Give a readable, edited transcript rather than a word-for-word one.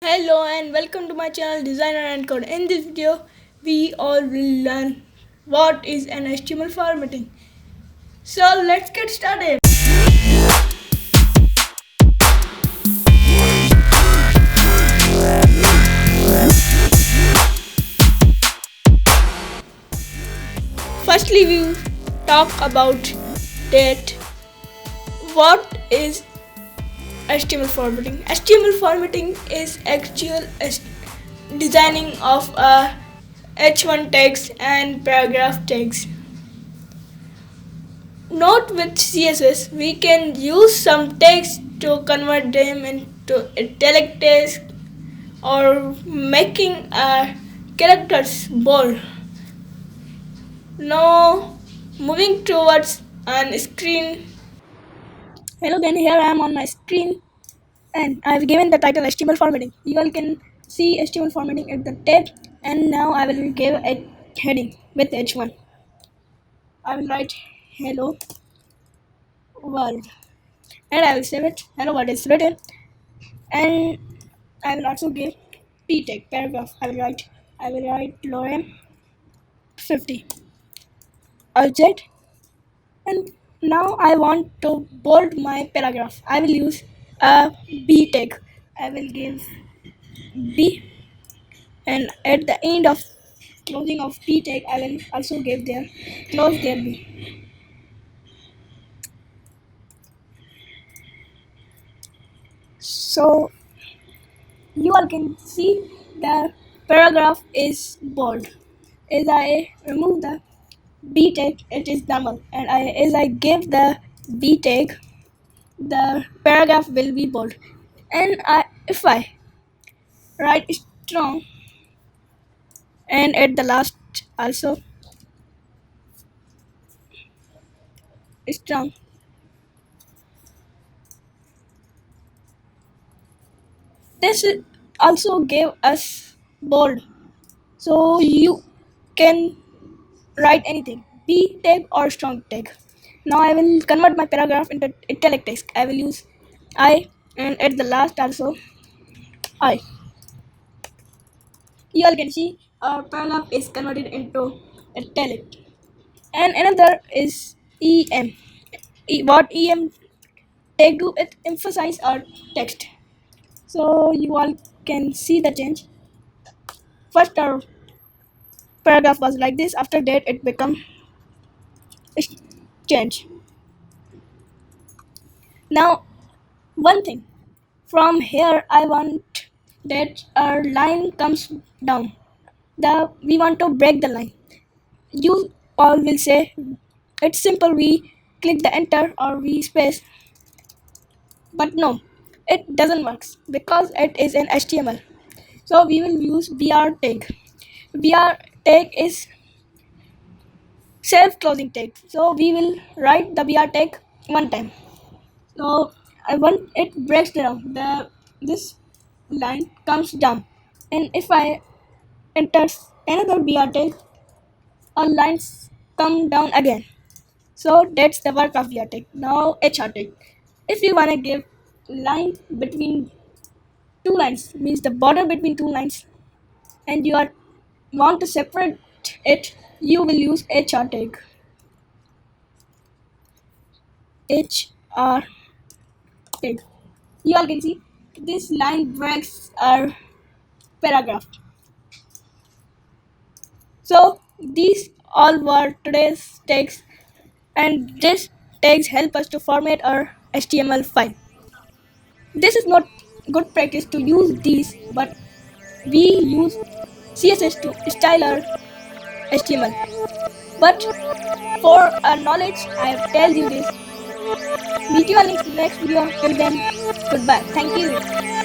Hello and welcome to my channel Designer and Code. In this video, we all will learn what is an HTML formatting. So let's get started. Firstly, we talk about that what is HTML formatting. HTML formatting is actual designing of a H1 text and paragraph text. Note with CSS, we can use some text to convert them into italic text or making characters bold. Now, moving towards on screen. Hello, then here I am on my screen and I've given the title HTML formatting. You all can see HTML formatting at the tab, and now I will give a heading with H1. I will write hello world and I will save it. Hello world is written, and I will also give p tag paragraph. I will write lorem 50 object, and now I want to bold my paragraph. I will use a b tag. I will give b, and at the end of closing of b tag I will also give there close there b. So you all can see the paragraph is bold. As I remove the b tag, it is normal, and as I give the b tag, the paragraph will be bold. And if I write strong and at the last also strong, this also gave us bold. So you can write anything, b tag or strong tag. Now I will convert my paragraph into italic text. I will use I, and at the last also I. You all can see our paragraph is converted into italic. And another is em. What em tag do, it emphasize our text. So you all can see the change. First our paragraph was like this, after that it become change. Now one thing, from here I want that our line comes down. We want to break the line. You all will say it's simple, we click the enter or we space, but no, it doesn't work because it is an HTML. So we will use br tag. Br tag is self closing tag, so we will write the br tag one time. So I want it breaks down, this line comes down, and if I enter another br tag, our lines come down again. So that's the work of br tag. Now hr tag. If you wanna give line between two lines, means the border between two lines, and you want to separate it, you will use hr tag. Hr tag. You all can see this line breaks our paragraph. So these all were today's tags, and these tags help us to format our HTML file. This is not good practice to use these, but we use CSS to style our HTML. But for our knowledge, I have told you this. Meet you on next video. Till then, goodbye. Thank you.